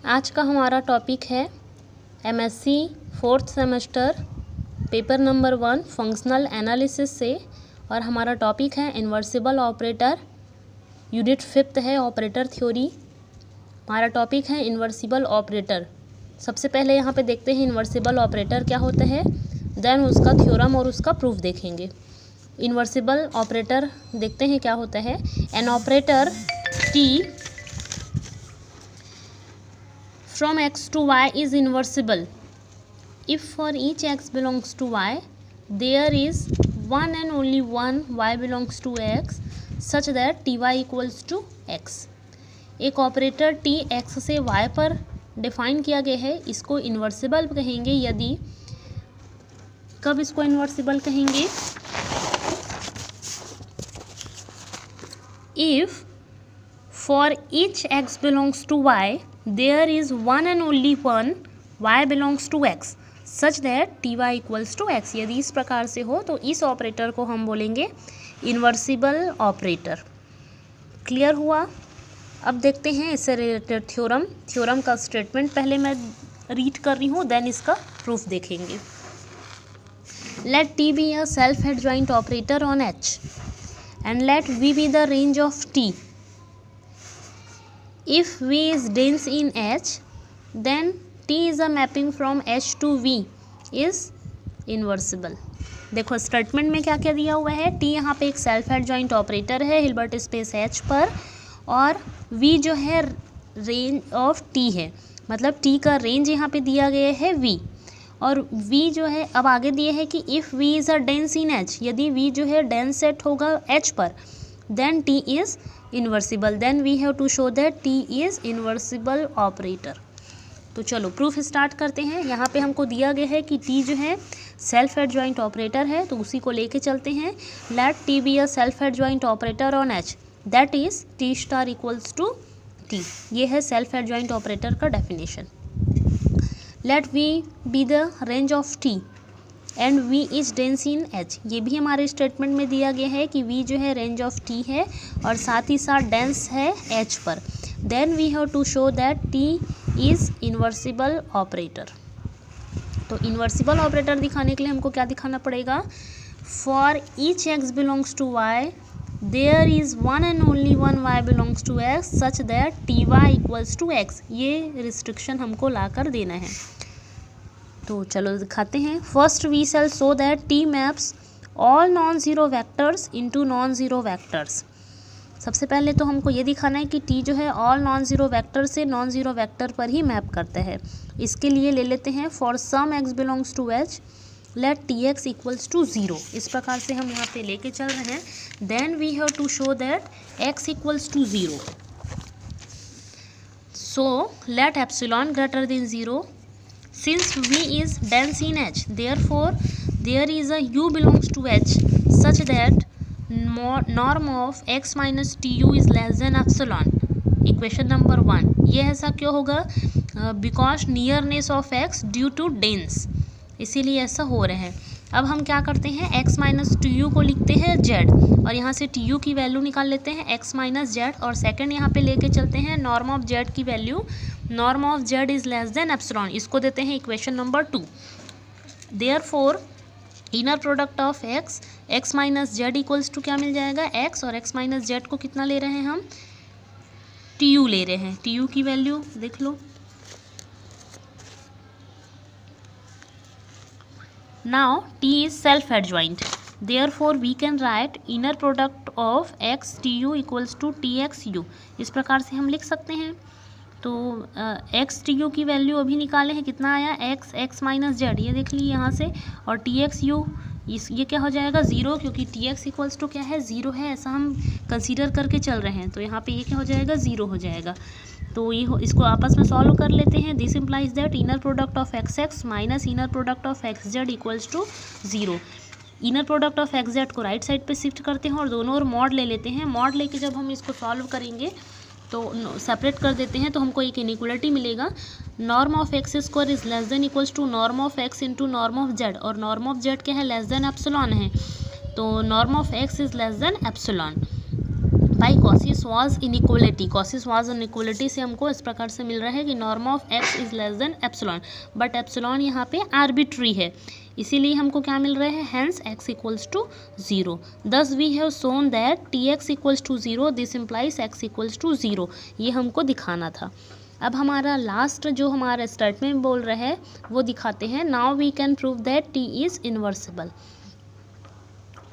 आज का हमारा टॉपिक है MSc 4th semester paper number 1 functional analysis से, और हमारा टॉपिक है इन्वर्सिबल ऑपरेटर। यूनिट 5th है ऑपरेटर थ्योरी। हमारा टॉपिक है इन्वर्सिबल ऑपरेटर। सबसे पहले यहाँ पे देखते हैं इन्वर्सिबल ऑपरेटर क्या होता है, देन उसका थ्योरम और उसका प्रूफ देखेंगे। इन्वर्सिबल ऑपरेटर देखते हैं क्या होता है। An operator T from x to y is inversible if for each x belongs to y there is one and only one y belongs to x such that ty equals to x। एक operator t x से y पर define किया गया है, इसको इन्वर्सिबल कहेंगे यदि, कब इसको इन्वर्सिबल कहेंगे, if for each x belongs to y there is one and only one y belongs to x such that ty equals to x। यदि इस प्रकार से हो तो इस ऑपरेटर को हम बोलेंगे इन्वर्सिबल ऑपरेटर। क्लियर हुआ। अब देखते हैं इससे रिलेटेड थ्योरम का स्टेटमेंट पहले मैं रीड कर रही हूँ, देन इसका प्रूफ देखेंगे। Let t be a self adjoint operator on h and let v be the range of t। If V is dense in H, then T is a mapping from H to V is inversible। देखो statement में क्या क्या दिया हुआ है। T यहाँ पे एक सेल्फ एडजॉइंट ऑपरेटर है हिल्बर्ट स्पेस H पर, और V जो है रेंज ऑफ T है, मतलब T का रेंज यहाँ पे दिया गया है V, और V जो है अब आगे दिए है कि if V is a dense in H, यदि V जो है डेंस सेट होगा H पर, then T is inversible, then we have to show that T is inversible operator। तो चलो प्रूफ स्टार्ट करते हैं। यहाँ पे हमको दिया गया है कि T जो है सेल्फ एडजॉइंट ऑपरेटर है, तो उसी को लेके चलते हैं। Let T be a self adjoint operator on H, that is T star equals to T। ये है सेल्फ एडजॉइंट ऑपरेटर का definition. Let V be the range of T and V is dense in H। ये भी हमारे statement में दिया गया है कि V जो है रेंज ऑफ T है और साथ ही साथ डेंस है H पर। Then we have to show that T is invertible operator. तो इन्वर्सिबल ऑपरेटर दिखाने के लिए हमको क्या दिखाना पड़ेगा, for each x belongs to y there is one and only one y belongs to x such that ty equals to x। ये restriction हमको ला कर देना है। तो चलो दिखाते हैं। First we shall show that T maps all non zero vectors into non zero vectors. सबसे पहले तो हमको ये दिखाना है कि T जो है ऑल नॉन ज़ीरो वैक्टर से नॉन ज़ीरो वैक्टर पर ही मैप करता है। इसके लिए ले लेते हैं for some x belongs to H let Tx equals to 0। इस प्रकार से हम यहाँ पे लेके चल रहे हैं। Then we have to show that x equals to 0। So let epsilon greater than 0। Since V is dense in H, therefore there is a U belongs to H such that norm of x minus Tu is less than epsilon। Equation number 1। ये ऐसा क्यों होगा, because nearness of x due to dense, इसीलिए ऐसा हो रहा है। अब हम क्या करते हैं, x माइनस Tu को लिखते हैं z, और यहाँ से Tu की वैल्यू निकाल लेते हैं x माइनस z, और सेकंड यहाँ पे लेके चलते हैं नॉर्म ऑफ z की value, norm of z is less than epsilon, इसको देते हैं equation number 2। Therefore inner product of x minus z equals to क्या मिल जाएगा, x, और x माइनस z को कितना ले रहे हैं हम, Tu ले रहे हैं। Tu की वैल्यू देख लो। Now T is self adjoint, therefore we can write inner product of x Tu equals to Txu। इस प्रकार से हम लिख सकते हैं। तो x Tu की वैल्यू अभी निकाले हैं, कितना आया, x माइनस जेड, ये देख लीजिए यहाँ से, और Txu ये क्या हो जाएगा 0, क्योंकि Tx इक्वल्स टू क्या है 0 है, ऐसा हम कंसीडर करके चल रहे हैं। तो यहाँ पे ये क्या हो जाएगा 0 हो जाएगा। तो ये इसको आपस में सॉल्व कर लेते हैं। This implies that inner product of xx minus inner product of xz equals to 0। Inner product of xz को राइट साइड पे शिफ्ट करते हैं और दोनों और मॉड ले लेते हैं। मॉड लेके जब हम इसको सॉल्व करेंगे तो सेपरेट कर देते हैं, तो हमको एक इनइक्वलिटी मिलेगा। Norm of x square is less than equals to norm of x into norm of z, और नॉर्म ऑफ जेड क्या है, लेस देन एप्सिलॉन है, तो norm of x is less than epsilon. By Cauchy Schwarz inequality. Cauchy Schwarz inequality से हमको इस प्रकार से मिल रहा है कि norm of x is less than epsilon, but epsilon यहाँ पे आर्बिट्री है, इसीलिए हमको क्या मिल रहा है, hence x equals to 0। Thus we have shown that T x equals to 0, this implies x equals to 0, ये हमको दिखाना था। अब हमारा लास्ट जो हमारा स्टेटमेंट बोल रहा है वो दिखाते हैं। Now we can prove that T is invertible.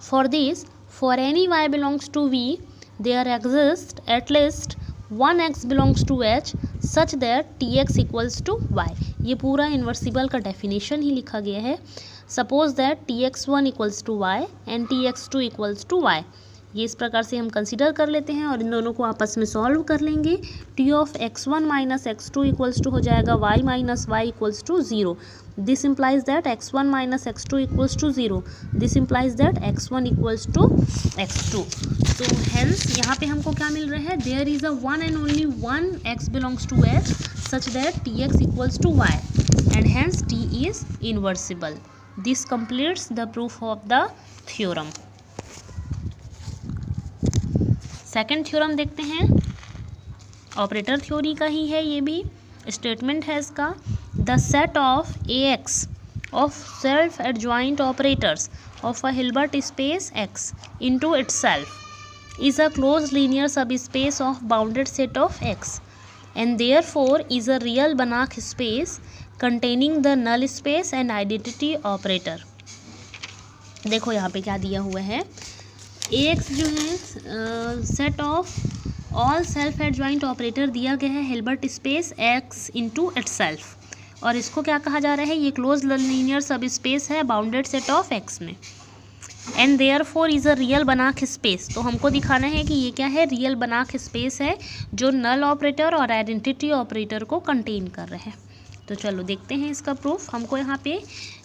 For this, for any y belongs to v, there exists at least one x belongs to h such that tx equals to y। ये पूरा इन्वर्सिबल का definition ही लिखा गया है। Suppose that tx1 equals to y and tx2 equals to y। ये इस प्रकार से हम कंसिडर कर लेते हैं और इन दोनों को आपस में सॉल्व कर लेंगे। t of x1 minus x2 equals to हो जाएगा y minus y equals to 0। This implies that x1 minus x2 equals to 0। This implies that x1 equals to x2। तो हेंस यहाँ पे हमको क्या मिल रहा है, there is a one and only one x belongs to h such that tx equals to y and hence t is invertible. This completes the proof of the theorem. Second theorem देखते हैं, operator theory का ही है, ये भी statement है इसका। The set of A X of self adjoint operators of a Hilbert space X into itself is a closed linear subspace of bounded set of X and therefore is a real Banach space containing the null space and identity operator. देखो यहाँ पे क्या दिया हुआ है, x जो है set of all self adjoint operator दिया गया है Hilbert space X into itself, और इसको क्या कहा जा रहा है, ये क्लोज लीनियर सब स्पेस है बाउंडेड सेट ऑफ एक्स में। And therefore is a real Banach space, तो हमको दिखाना है कि ये क्या है, रियल बनाक स्पेस है जो नल ऑपरेटर और आइडेंटिटी ऑपरेटर को कंटेन कर रहे हैं। तो चलो देखते हैं इसका प्रूफ। हमको यहाँ पे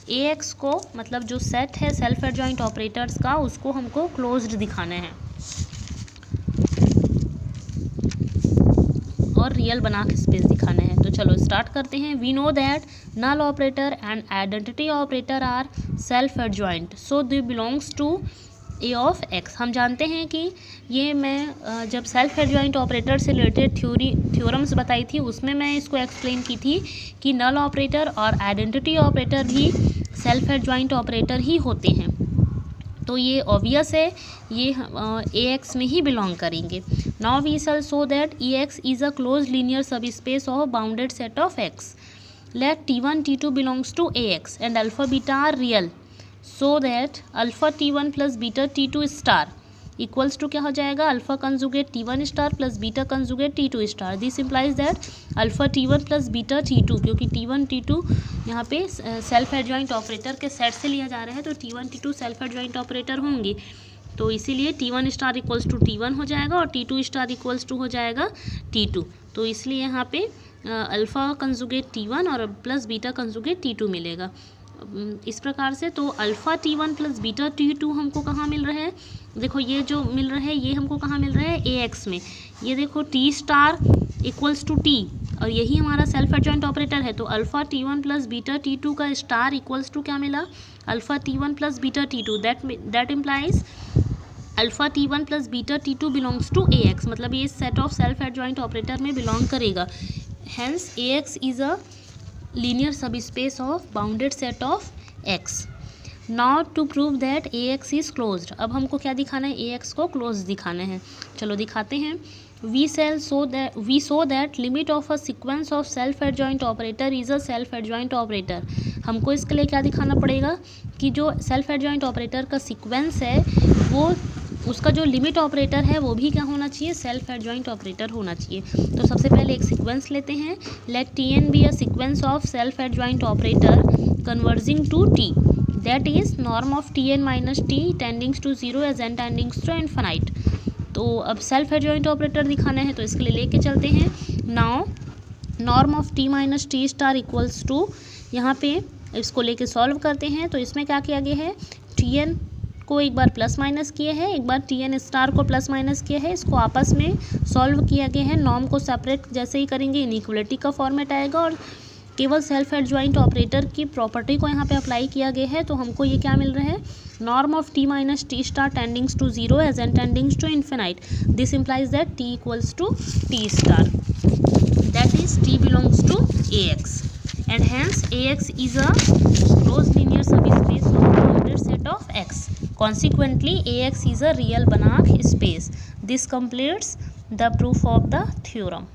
ए एक्स को, मतलब जो सेट है सेल्फ एडजॉइंट ऑपरेटर्स का, उसको हमको क्लोज्ड दिखाना है और रियल बनाक स्पेस दिखाना है। तो चलो स्टार्ट करते हैं। We know that null operator and identity operator are self adjoint, so they belongs to A of X. हम जानते हैं कि ये मैं जब सेल्फ एडजॉइंट ऑपरेटर से रिलेटेड थ्योरम्स बताई थी उसमें मैं इसको एक्सप्लेन की थी कि नल ऑपरेटर और आइडेंटिटी ऑपरेटर भी सेल्फ एडजॉइंट ऑपरेटर ही होते हैं। तो ये ऑब्वियस है, ये ए एक्स में ही बिलोंग करेंगे। Now we shall show that E X is a close linear subspace of bounded set of X. Let t1 t2 belongs to A X and alpha beta are real, so that alpha t1 plus beta t2 star equals to क्या हो जाएगा, alpha conjugate t1 star plus beta conjugate t2 star. This implies that alpha t1 plus beta t2, क्योंकि t1 t2 यहाँ पे self adjoint operator के set से लिया जा रहा है, तो t1 t2 self adjoint operator होंगे, तो इसीलिए t1 star equals to t1 हो जाएगा और t2 स्टार इक्वल्स टू हो जाएगा t2। तो इसलिए यहाँ पे अल्फ़ा कंजुगेट t1 और प्लस बीटा कंजुगेट t2 मिलेगा इस प्रकार से। तो alpha t1 plus beta t2 हमको कहाँ मिल रहा है, देखो ये जो मिल रहा है ये हमको कहाँ मिल रहा है, ए एक्स में। ये देखो t star equals to t, और यही हमारा सेल्फ एडजॉइंट ऑपरेटर है, तो alpha t1 plus beta t2 का स्टार इक्वल्स टू क्या मिला, alpha t1 plus beta t2। That implies alpha t1 plus beta t2 belongs to A X, मतलब ये set of self adjoint operator में belong करेगा। Hence A X is a linear subspace of bounded set of x. Now to prove that ax is closed, अब हमको क्या दिखाना है, ax को closed दिखाना है। चलो दिखाते हैं। we show that limit of a sequence of self adjoint operator is a self adjoint operator। हमको इसके लिए क्या दिखाना पड़ेगा कि जो सेल्फ एडजॉइंट ऑपरेटर का सीक्वेंस है वो, उसका जो लिमिट ऑपरेटर है वो भी क्या होना चाहिए, सेल्फ एडजॉइंट ऑपरेटर होना चाहिए। तो सबसे पहले एक सीक्वेंस लेते हैं। Let tn be a sequence of self adjoint operator converging to t, that is norm of tn minus t tendings to 0 as n tendings to infinite. तो अब सेल्फ एडजॉइंट ऑपरेटर दिखाना है, तो इसके लिए लेके चलते हैं। Now norm of t minus t star equals to, यहाँ पे इसको लेके सॉल्व करते हैं। तो इसमें क्या किया गया है, tn को एक बार प्लस माइनस किया है, एक बार tn स्टार को प्लस माइनस किया है, इसको आपस में सॉल्व किया गया है। नॉर्म को सेपरेट जैसे ही करेंगे इनइक्वलिटी का फॉर्मेट आएगा और केवल सेल्फ एडजॉइंट ऑपरेटर की प्रॉपर्टी को यहाँ पे अप्लाई किया गया है, तो हमको ये क्या मिल रहा है, norm of T minus T star tendings to zero as n tendings to infinite, this implies that T equals to T star, that is T belongs to A X, and hence A X is a close linear subspace of the bounded set of X, consequently ax is a real Banach space. This completes the proof of the theorem.